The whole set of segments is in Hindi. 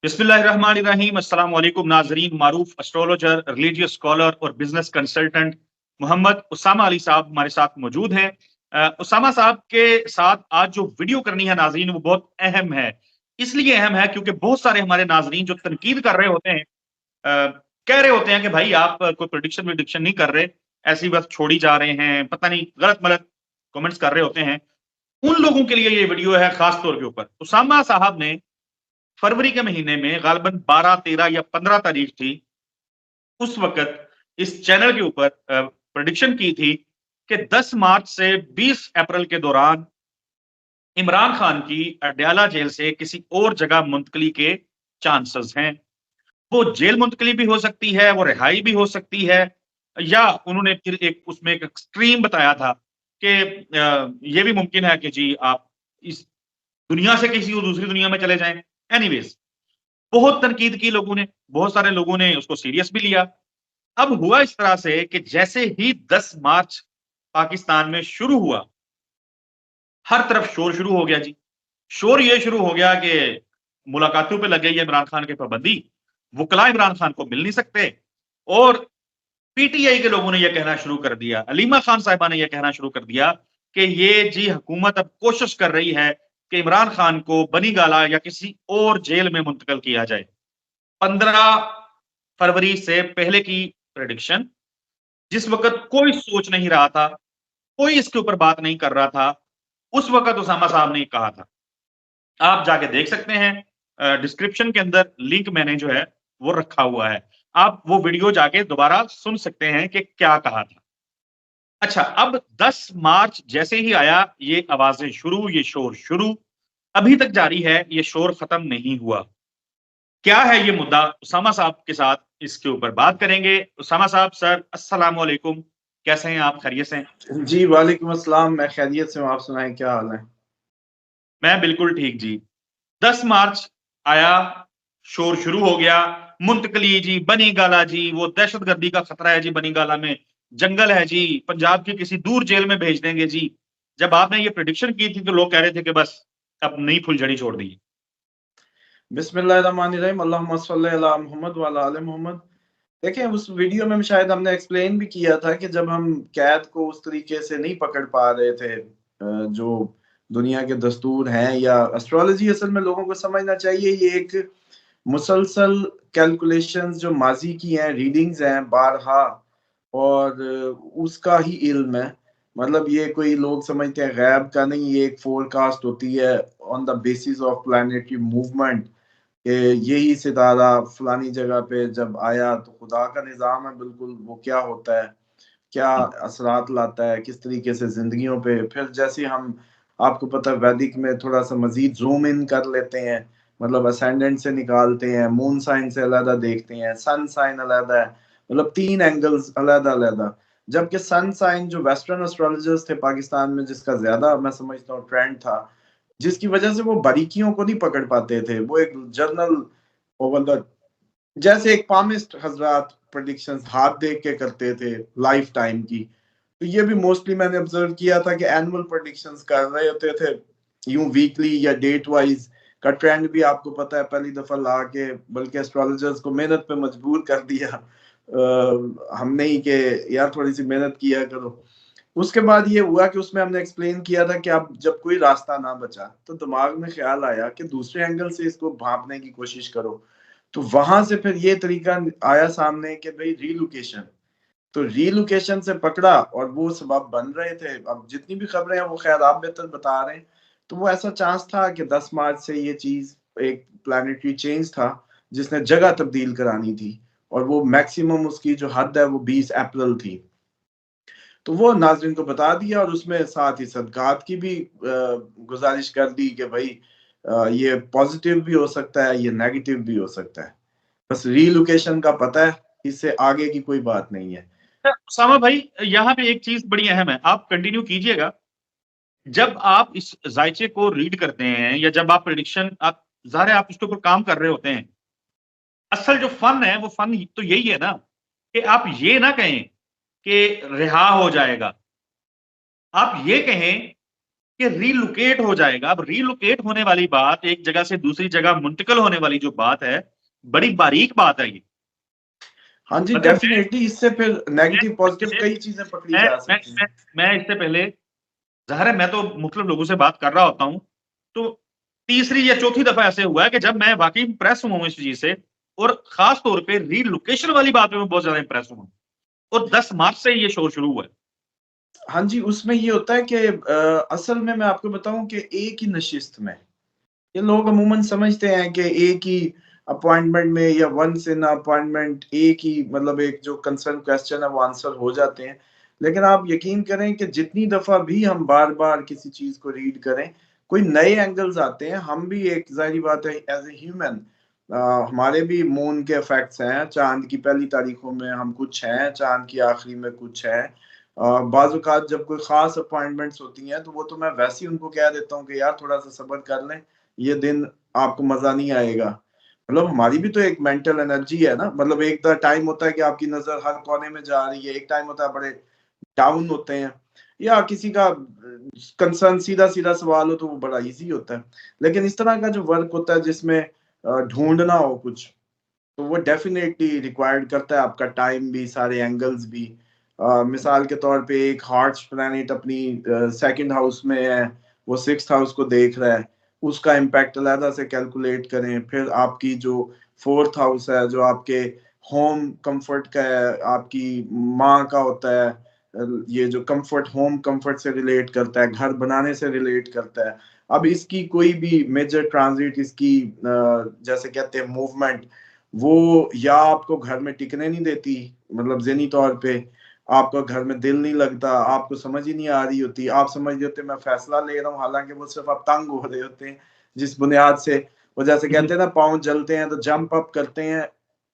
बिस्मिल्लाहिर्रहमानिर्रहीम। अस्सलाम वालेकुम नाजरीन। मारूफ एस्ट्रोलॉजर, रिलीजियस स्कॉलर और बिजनेस कंसल्टेंट मोहम्मद उसामा अली साहब हमारे साथ मौजूद हैं। उसामा साहब के साथ आज जो वीडियो करनी है नाजरीन, वो बहुत अहम है। इसलिए अहम है क्योंकि बहुत सारे हमारे नाजरीन जो तनकीद कर रहे होते हैं, कह रहे होते हैं कि भाई आप कोई प्रोडिक्शन विडिक्शन नहीं कर रहे, ऐसी बस छोड़ी जा रहे हैं, पता नहीं गलत मलत कमेंट्स कर रहे होते हैं। उन लोगों के लिए ये वीडियो है खास तौर के ऊपर। उसामा साहब ने फरवरी के महीने में गालबन 12, 13 या 15 तारीख थी, उस वक़्त इस चैनल के ऊपर प्रेडिक्शन की थी कि 10 मार्च से 20 अप्रैल के दौरान इमरान खान की अडयाला जेल से किसी और जगह मुंतकली के चांसेस हैं। वो जेल मुंतकली भी हो सकती है, वो रिहाई भी हो सकती है, या उन्होंने फिर एक उसमें एक एक्सट्रीम बताया था कि ये भी मुमकिन है कि जी आप इस दुनिया से किसी और दूसरी दुनिया में चले जाएँ। एनीवेज़, बहुत तनकीद की लोगों ने, बहुत सारे लोगों ने उसको सीरियस भी लिया। अब हुआ इस तरह से कि जैसे ही 10 मार्च पाकिस्तान में शुरू हुआ, हर तरफ शोर शुरू हो गया जी। शोर ये शुरू हो गया कि मुलाकातों पे लग गई है इमरान खान की पाबंदी, वुकला इमरान खान को मिल नहीं सकते, और पीटीआई के लोगों ने यह कहना शुरू कर दिया, अलीमा खान साहिबा ने यह कहना शुरू कर दिया कि ये जी हुकूमत अब कोशिश कर रही है कि इमरान खान को बनी गाला या किसी और जेल में मुंतकिल किया जाए। 15 फरवरी से पहले की प्रेडिक्शन, जिस वक़्त कोई सोच नहीं रहा था, कोई इसके ऊपर बात नहीं कर रहा था, उस वक़्त उसामा साहब ने कहा था। आप जाके देख सकते हैं, डिस्क्रिप्शन के अंदर लिंक मैंने जो है वो रखा हुआ है। आप वो वीडियो जाके दोबारा सुन सकते हैं कि क्या कहा था। अच्छा, अब 10 मार्च जैसे ही आया, ये आवाज़ें शुरू, ये शोर शुरू, अभी तक जारी है, ये शोर खत्म नहीं हुआ। क्या है ये मुद्दा? उसामा साहब के साथ इसके ऊपर बात करेंगे। उसामा साहब, सर अस्सलाम वालेकुम, कैसे हैं आप? खैरियत से हैं? जी, वालेकुम अस्सलाम। मैं खैरियत से हूँ, आप सुनाएँ क्या हाल है? मैं बिल्कुल ठीक जी। 10 मार्च आया, शोर शुरू हो गया, मुंतकली जी, बनी गाला जी, वो दहशतगर्दी का खतरा है जी बनी गाला में, जंगल है जी, पंजाब की किसी दूर जेल में भेज देंगे जी। जब आपने ये प्रेडिक्शन की थी तो लोग कह रहे थे कि बस अब नई फुलझड़ी छोड़ दी। बिस्मिल्लाहिर्रहमानिर्रहीम, अल्लाहुम्मा सल्लि अला मुहम्मद व अला आले मोहम्मद। देखिए, उस वीडियो में शायद हमने एक्सप्लेन भी किया था कि जब हम कैद को उस तरीके से नहीं पकड़ पा रहे थे, जो दुनिया के दस्तूर हैं या एस्ट्रोलॉजी, असल में लोगों को समझना चाहिए ये एक मुसलसल कैलकुलेशंस जो माज़ी की हैं, रीडिंग्स हैं बारहा, और उसका ही इल्म है। मतलब ये कोई लोग समझते हैं गैब का नहीं, ये एक फोरकास्ट होती है on the basis of planetary movement, कि यही सितारा फलानी जगह पे जब आया तो खुदा का निज़ाम है बिल्कुल, वो क्या होता है, क्या असरात लाता है, किस तरीके से ज़िंदगियों पे। फिर जैसे हम, आपको पता है वैदिक में थोड़ा-सा मज़ीद ज़ूम इन कर लेते हैं, मतलब असेंडेंट से निकालते हैं, मून साइन से अलहदा देखते हैं, सन साइन अलहदा है, मतलब 3 एंगल्स अलहदा-अलहदा। जबकि सन साइन जो वेस्टर्न एस्ट्रोलॉजर्स थे पाकिस्तान में, जिसका ज़्यादा मैं समझता हूँ ट्रेंड था, जिसकी वजह से वो बारीकियों को नहीं पकड़ पाते थे। वो एक जनरल ओवर द, जैसे एक पामिस्ट हजरात प्रेडिक्शंस हाथ देख के करते थे लाइफ टाइम की, तो ये भी मोस्टली मैंने ऑब्जर्व किया था कि एनुअल प्रेडिक्शंस कर रहे होते थे, यूं वीकली या डेट वाइज का ट्रेंड भी आपको पता है पहली दफा ला के, बल्कि एस्ट्रोलॉजर्स को मेहनत पे मजबूर कर दिया हमने ही, कि यार थोड़ी सी मेहनत किया करो। उसके बाद ये हुआ कि उसमें हमने एक्सप्लेन किया था कि अब जब कोई रास्ता ना बचा तो दिमाग में ख्याल आया कि दूसरे एंगल से इसको भांपने की कोशिश करो। तो वहां से फिर ये तरीका आया सामने कि भाई रीलोकेशन, तो रीलोकेशन से पकड़ा और वो सबब बन रहे थे। अब जितनी भी खबरें हैं वो खैर आप बेहतर बता रहे हैं, तो वो ऐसा चांस था कि 10 मार्च से ये चीज एक प्लानिटरी चेंज था जिसने जगह तब्दील करानी थी, और वो मैक्सिमम उसकी जो हद है वो 20 अप्रैल थी। तो वो नाज़रीन को बता दिया, और उसमें साथ ही सदकात की भी गुजारिश कर दी कि भाई ये पॉजिटिव भी हो सकता है, ये नेगेटिव भी हो सकता है। बस रीलोकेशन का पता है, इससे आगे की कोई बात नहीं है। उसामा भाई, यहाँ पे एक चीज बड़ी अहम है, आप कंटिन्यू कीजिएगा। जब आप इस जायचे को रीड करते हैं या जब आप प्रेडिक्शन, आप ज़ाहिर है आप उसके ऊपर काम कर रहे होते हैं, असल जो फन है वो फन तो यही है ना कि आप ये ना कहें कि रिहा हो जाएगा, आप ये कहें कि रीलोकेट हो जाएगा। अब रीलोकेट होने वाली बात, एक जगह से दूसरी जगह मुंतकिल होने वाली जो बात है, बड़ी बारीक बात है ये। हाँ जी, अच्छा डेफिनेटली इससे फिर नेगेटिव पॉजिटिव मैं कई चीजें पकड़ी मैं जा मैं सकती मैं, हैं। मैं इससे पहले, ज़ाहिर है मैं तो मुख्तलिफ लोगों से बात कर रहा होता हूँ, तो तीसरी या चौथी दफा ऐसे हुआ है कि जब मैं वाकई इंप्रेस हुआ हूँ इस चीज से, और खास तौर पे रीलोकेशन वाली बात में मैं बहुत ज्यादा इंप्रेस हुआ हूँ। और 10 मार्च से ये शो शुरू हुआ है। हाँ जी, उसमें ये होता है कि असल में मैं आपको बताऊं कि एक ही नशिस्त में ये लोग अमूमन समझते हैं कि एक ही अपॉइंटमेंट में या वंस इन अपॉइंटमेंट एक ही मतलब एक जो कंसर्न क्वेश्चन है वो आंसर हो जाते हैं। लेकिन आप यकीन करें कि जितनी दफा भी हम बार बार किसी चीज को रीड करें, कोई नए एंगल्स आते हैं। हम भी एक जाहिर बात है एज ए ह्यूमन, हमारे भी मून के इफेक्ट्स हैं। चांद की पहली तारीखों में हम कुछ हैं, चांद की आखिरी में कुछ है। बाज़ औक़ात जब कोई खास अपॉइंटमेंट्स होती हैं तो वो तो मैं वैसे ही उनको कह देता हूँ कि यार थोड़ा सा सब्र कर लें, ये दिन आपको मजा नहीं आएगा। मतलब हमारी भी तो एक मेंटल एनर्जी है ना। मतलब एक टाइम होता है कि आपकी नजर हर कोने में जा रही है, एक टाइम होता है बड़े डाउन होते हैं, या किसी का कंसर्न सीधा सीधा सवाल हो तो वो बड़ा इजी होता है। लेकिन इस तरह का जो वर्क होता है जिसमें ढूंढना हो कुछ, तो वो डेफिनेटली रिक्वायर्ड करता है आपका टाइम भी, सारे एंगल्स भी। मिसाल के तौर पे एक हार्ट प्लैनेट अपनी सेकंड हाउस में है, वो सिक्स्थ हाउस को देख रहा है, उसका इम्पैक्ट अलहदा से कैलकुलेट करें। फिर आपकी जो फोर्थ हाउस है जो आपके होम कंफर्ट का है, आपकी माँ का होता है, ये जो कंफर्ट होम कंफर्ट से रिलेट करता है, घर बनाने से रिलेट करता है। अब इसकी कोई भी मेजर ट्रांजिट, इसकी जैसे कहते हैं मूवमेंट, वो या आपको घर में टिकने नहीं देती, मतलब ज़हनी तौर पे आपका घर में दिल नहीं लगता, आपको समझ ही नहीं आ रही होती, आप समझ रहे होते मैं फैसला ले रहा हूँ, हालांकि वो सिर्फ आप तंग हो रहे होते हैं जिस बुनियाद से। वो जैसे कहते हैं ना, पाँव जलते हैं तो जंप अप करते हैं,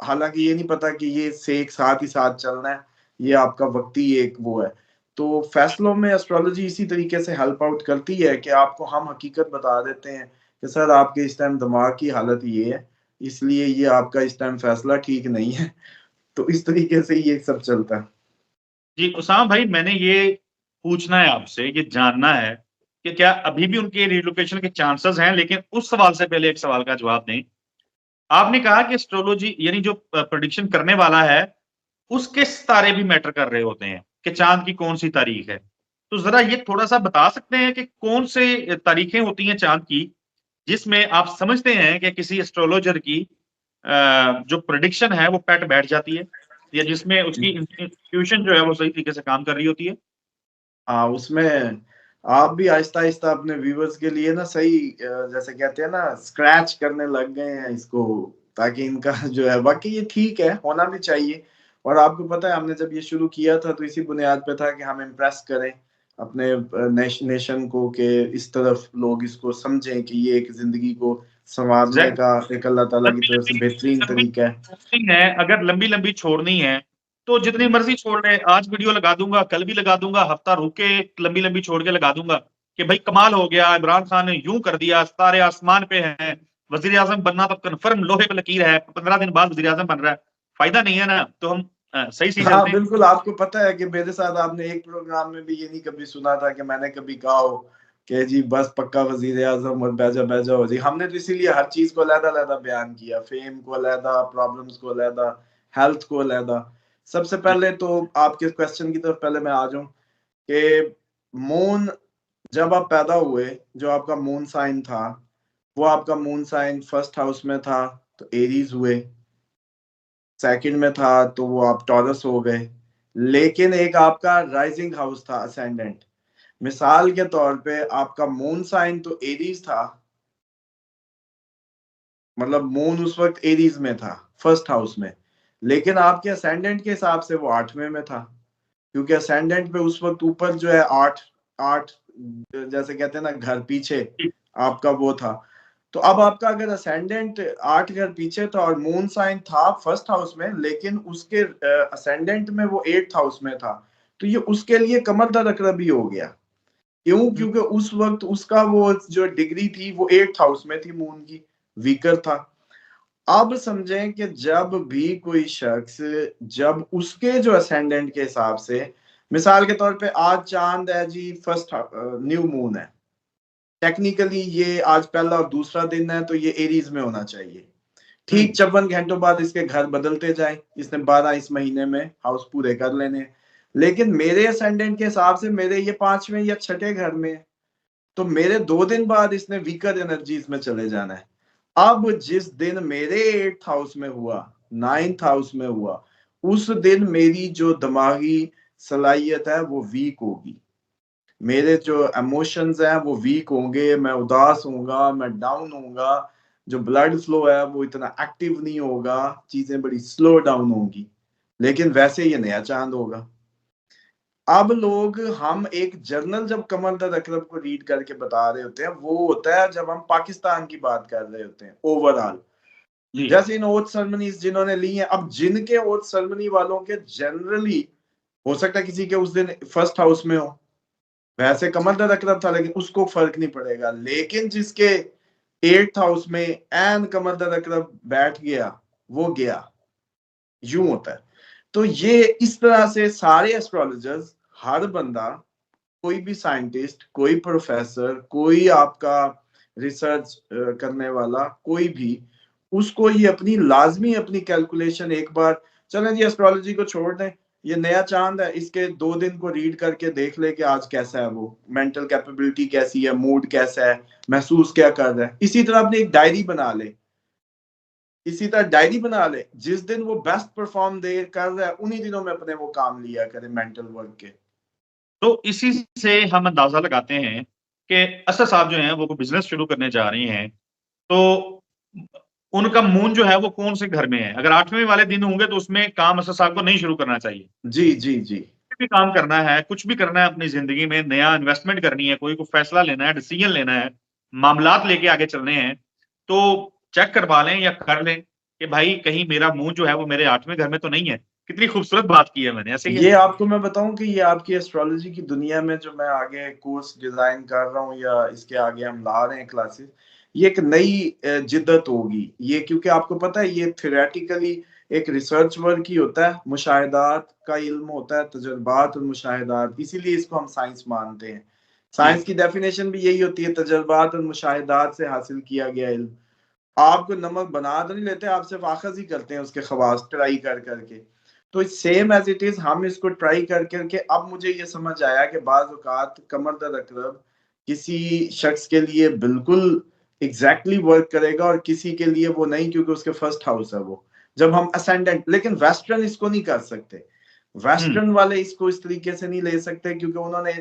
हालांकि ये नहीं पता कि ये से एक साथ ही साथ चलना है, ये आपका वक्ती एक वो है। तो फैसलों में एस्ट्रोलॉजी इसी तरीके से हेल्प आउट करती है कि आपको हम हकीकत बता देते हैं कि सर आपके इस टाइम दिमाग की हालत ये है, इसलिए ये आपका इस टाइम फैसला ठीक नहीं है। तो इस तरीके से ये सब चलता है। जी, उसामा भाई, मैंने ये पूछना है आपसे, ये जानना है कि क्या अभी भी उनके रिलोकेशन के चांसेस हैं, लेकिन उस सवाल से पहले एक सवाल का जवाब दें। आपने कहा कि एस्ट्रोलॉजी यानी जो प्रेडिक्शन करने वाला है, उसके सितारे भी मैटर कर रहे होते हैं कि चांद की कौन सी तारीख है। तो जरा ये थोड़ा सा बता सकते हैं कि कौन से तारीखें होती हैं चांद की, जिसमें आप समझते हैं कि किसी एस्ट्रोलॉजर की जो प्रेडिक्शन है वो पैट बैठ जाती है, या जिसमें उसकी इंट्यूशन जो है वो सही तरीके से काम कर रही होती है? हाँ, उसमें आप भी आहिस्ता-आहिस्ता अपने व्यूअर्स के लिए ना सही जैसे कहते हैं ना स्क्रैच करने लग गए हैं इसको, ताकि इनका जो है बाकी ये ठीक है, होना भी चाहिए। और आपको पता है हमने जब ये शुरू किया था तो इसी बुनियाद पे था कि हम इम्प्रेस करें अपने नेशन को, कि इस तरफ लोग इसको समझें कि ये एक ज़िंदगी को सँवारने एग्ज़ैक्ट का एक अल्लाह ताला की तरफ से लंबी-लंबी बेहतरीन लंबी तरीका है। छोड़नी है, अगर लंबी-लंबी छोड़नी है, तो जितनी मर्ज़ी छोड़ लें। आज वीडियो लगा दूँगा, कल भी लगा दूँगा, हफ्ता रुक के लंबी-लंबी छोड़ के लगा दूँगा कि भाई कमाल हो गया, इमरान खान ने यूँ कर दिया, सितारे आसमान पे हैं, वज़ीर-ए-आज़म बनना तो कन्फर्म लोहे पे लकीर है, 15 दिन बाद वज़ीर-ए-आज़म बन रहा है। फ़ायदा नहीं है ना, तो हम सही-सही हाँ, चलते हैं। बिल्कुल, आपको पता है कि मेरे साथ आपने एक प्रोग्राम में भी ये नहीं कभी सुना था कि मैंने कभी कहा हो कि जी बस पक्का वज़ीर-ए-आज़म और बैजा-बैजा हो जी। हमने तो इसीलिए हर चीज़ को अलग-अलग बयान किया, फेम को अलग, प्रॉब्लम्स को अलग, हेल्थ को अलग। सबसे जी। पहले तो आपके क्वेश्चन की तरफ पहले मैं आ जाऊँ कि मून, जब आप पैदा हुए, जो आपका मून साइन था, वो आपका मून साइन फर्स्ट हाउस में था, तो एरीज़ हुए। सेकंड में था तो वो आप टॉरस हो गए। लेकिन एक आपका राइजिंग हाउस था असेंडेंट। मिसाल के तौर पे आपका मून साइन तो एरीज था, मतलब मून उस वक्त एरीज में था फर्स्ट हाउस में, लेकिन आपके असेंडेंट के हिसाब से वो 8वें में था, क्योंकि असेंडेंट पे उस वक्त ऊपर जो है 8 8 जैसे कहते हैं ना घर पीछे आपका वो था। तो अब आपका अगर असेंडेंट 8 घर पीछे था और मून साइन था फर्स्ट हाउस में, लेकिन उसके असेंडेंट में वो 8th हाउस में था, तो ये उसके लिए कमर दर्द अकरबी हो गया। क्यों? हुँ, क्योंकि उस वक्त उसका वो जो डिग्री थी वो 8th हाउस में थी मून की, वीकर था। अब समझें कि जब भी कोई शख्स, जब उसके जो असेंडेंट के हिसाब से, मिसाल के तौर पे आज चांद है जी फर्स्ट न्यू मून है, टेक्निकली ये आज पहला और दूसरा दिन है, तो ये एरीज में होना चाहिए। ठीक 54 घंटों बाद इसके घर बदलते जाए, इसने 12 इस महीने में हाउस पूरे कर लेने, लेकिन मेरे असेंडेंट के हिसाब से मेरे ये 5वें या 6ठे घर में है, तो मेरे 2 दिन बाद इसने वीकर एनर्जीज में चले जाना है। अब जिस दिन मेरे 8th हाउस में हुआ, 9th हाउस में हुआ, उस दिन मेरी जो दिमागी सलाहियत है वो वीक होगी, मेरे जो इमोशंस हैं वो वीक होंगे, मैं उदास होऊंगा, मैं डाउन होऊंगा, जो ब्लड फ्लो है वो इतना एक्टिव नहीं होगा, चीजें बड़ी स्लो डाउन होंगी। लेकिन वैसे ये नया चांद होगा। अब लोग, हम एक जर्नल जब कमर दर्द अकरब को रीड करके बता रहे होते हैं, वो होता है जब हम पाकिस्तान की बात कर रहे होते हैं ओवरऑल। जी जैसे इन ओथ सेरेमनीज जिन्होंने ली हैं, अब जिनके ओथ सेरेमनी वालों के जनरली हो सकता है किसी के उस दिन फर्स्ट हाउस में हो, वैसे कमर दर्द अकरब था लेकिन उसको फर्क नहीं पड़ेगा, लेकिन जिसके 8th हाउस में एन कमर दर्द अकरब बैठ गया, वो गया, यूं होता है। तो ये इस तरह से सारे एस्ट्रोलॉजर्स, हर बंदा, कोई भी साइंटिस्ट, कोई प्रोफेसर, कोई आपका रिसर्च करने वाला, कोई भी, उसको ये अपनी लाजमी अपनी कैलकुलेशन एक बार, चलें जी एस्ट्रोलॉजी को छोड़ दें, ये नया चांद है, इसके 2 दिन को रीड करके देख ले कि आज कैसा है, वो मेंटल कैपेबिलिटी कैसी है, मूड कैसा है, महसूस क्या कर रहा है। इसी तरह अपनी एक डायरी बना ले, इसी तरह डायरी बना ले, जिस दिन वो बेस्ट परफॉर्म दे कर रहा है उन्हीं दिनों में अपने वो काम लिया करे मेंटल वर्क के। तो इसी से हम अंदाजा लगाते हैं कि असद साहब जो हैं वो कोई बिजनेस शुरू करने जा रही हैं, तो उनका मून जो है वो कौन से घर में है? अगर 8वें वाले दिन होंगे तो उसमें काम असद साहब को नहीं शुरू करना चाहिए। जी जी जी। कुछ भी काम करना है, कुछ भी करना है अपनी जिंदगी में, नया इन्वेस्टमेंट करनी है, कोई को फैसला लेना है, डिसीजन लेना है, मामलात लेके आगे चलने हैं, तो चेक करवा लें या कर लें कि भाई कहीं मेरा मून जो है वो मेरे 8वें घर में तो नहीं है। कितनी खूबसूरत बात की है मैंने, ऐसे ही है? ये आपको मैं बताऊं कि ये आपकी एस्ट्रोलॉजी की दुनिया में जो मैं आगे कोर्स डिजाइन कर रहा हूँ या इसके आगे हम ला रहे हैं क्लासेस, ये एक नई जिद्दत होगी ये, क्योंकि आपको पता है ये थ्योरेटिकली एक रिसर्च वर्क ही होता है, मुशाहिदात का इल्म होता है, तजर्बात और मुशाहिदात, इसीलिए इसको हम साइंस मानते हैं। जी साइंस की डेफिनेशन भी यही होती है, तजर्बात और मुशाहिदात से हासिल किया गया इल्म। आपको नमक बना तो नहीं लेते, आप सिर्फ आखज ही करते हैं उसके खवास ट्राई कर करके। तो सेम एज इट इज हम इसको ट्राई कर करके, अब मुझे ये समझ आया कि बाज औकात कमर दर्द अकरब किसी शख्स के लिए बिल्कुल एग्जैक्टली वर्क करेगा और किसी के लिए वो नहीं, क्योंकि उसके फर्स्ट हाउस है वो, जब हम असेंडेंट। लेकिन वेस्टर्न इसको नहीं कर सकते, वेस्टर्न वाले इसको इस तरीके से नहीं ले सकते, क्योंकि उन्होंने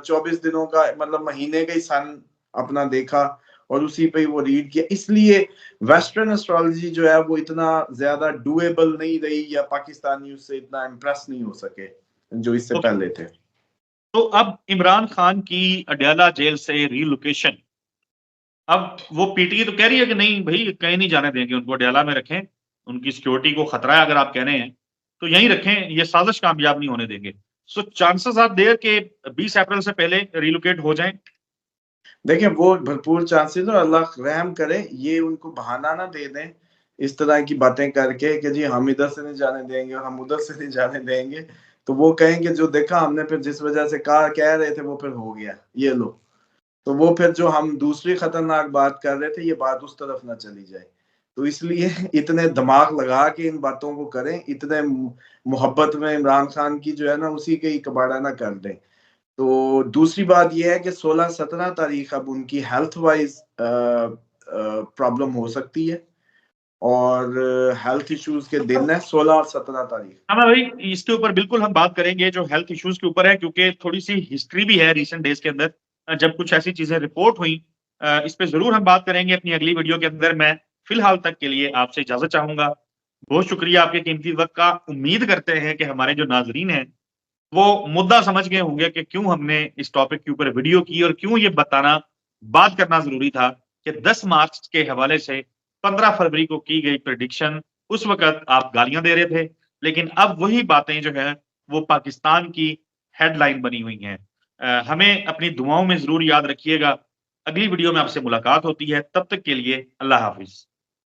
24 दिनों का मतलब महीने का ही सन अपना देखा और उसी पे ही वो रीड किया, इसलिए वेस्टर्न एस्ट्रोलॉजी जो है वो इतना ज्यादा डुएबल नहीं रही, या पाकिस्तानी उससे इतना इम्प्रेस नहीं हो सके जो इससे ओके। पहले थे। तो अब इमरान खान की अडयाला जेल से रिलोकेशन, अब वो पीटीए तो कह रही है कि नहीं भाई कहीं नहीं जाने देंगे, उनको अडयाला में रखें, उनकी सिक्योरिटी को खतरा है, अगर आप कह रहे हैं तो यहीं रखें, ये साजिश कामयाब नहीं होने देंगे। सो चांसेस आर देयर कि 20 अप्रैल से पहले रिलोकेट हो जाएं। देखिए वो भरपूर चांसेस, और अल्लाह रहम करे ये उनको बहाना ना दे दें इस तरह की बातें करके कि जी हम इधर से नहीं जाने देंगे और हम उधर से नहीं जाने देंगे, तो वो कहेंगे जो देखा हमने, फिर जिस वजह से कहा कह रहे थे वो फिर हो गया, ये लो। तो वो फिर जो हम दूसरी खतरनाक बात कर रहे थे, ये बात उस तरफ ना चली जाए, तो इसलिए इतने दिमाग लगा के इन बातों को करें, इतने मोहब्बत में इमरान खान की जो है ना उसी के ही कबाड़ा ना कर दें। तो दूसरी बात ये है कि 16-17 तारीख अब उनकी हेल्थ वाइज प्रॉब्लम हो सकती है, और हेल्थ इश्यूज के दिन है 16 और 17 तारीख। हाँ भाई, इसके ऊपर बिल्कुल हम बात करेंगे जो हेल्थ इश्यूज के ऊपर है, क्योंकि थोड़ी सी हिस्ट्री भी है रिसेंट डेज के अंदर, जब कुछ ऐसी चीजें रिपोर्ट हुई, इस पे जरूर हम बात करेंगे अपनी अगली वीडियो के अंदर। मैं फिलहाल तक के लिए आपसे इजाजत चाहूंगा। बहुत शुक्रिया आपके कीमती वक्त का। उम्मीद करते हैं कि हमारे जो नाजरीन हैं वो मुद्दा समझ गए होंगे कि क्यों हमने इस टॉपिक के ऊपर वीडियो की और क्यों ये बताना, बात करना जरूरी था कि 10 मार्च के हवाले से 15 फरवरी को की गई प्रेडिक्शन, उस वक्त आप गालियां दे रहे थे, लेकिन अब वही बातें जो है वो पाकिस्तान की हेडलाइन बनी हुई हैं। हमें अपनी दुआओं में जरूर याद रखिएगा। अगली वीडियो में आपसे मुलाकात होती है, तब तक के लिए अल्लाह हाफिज।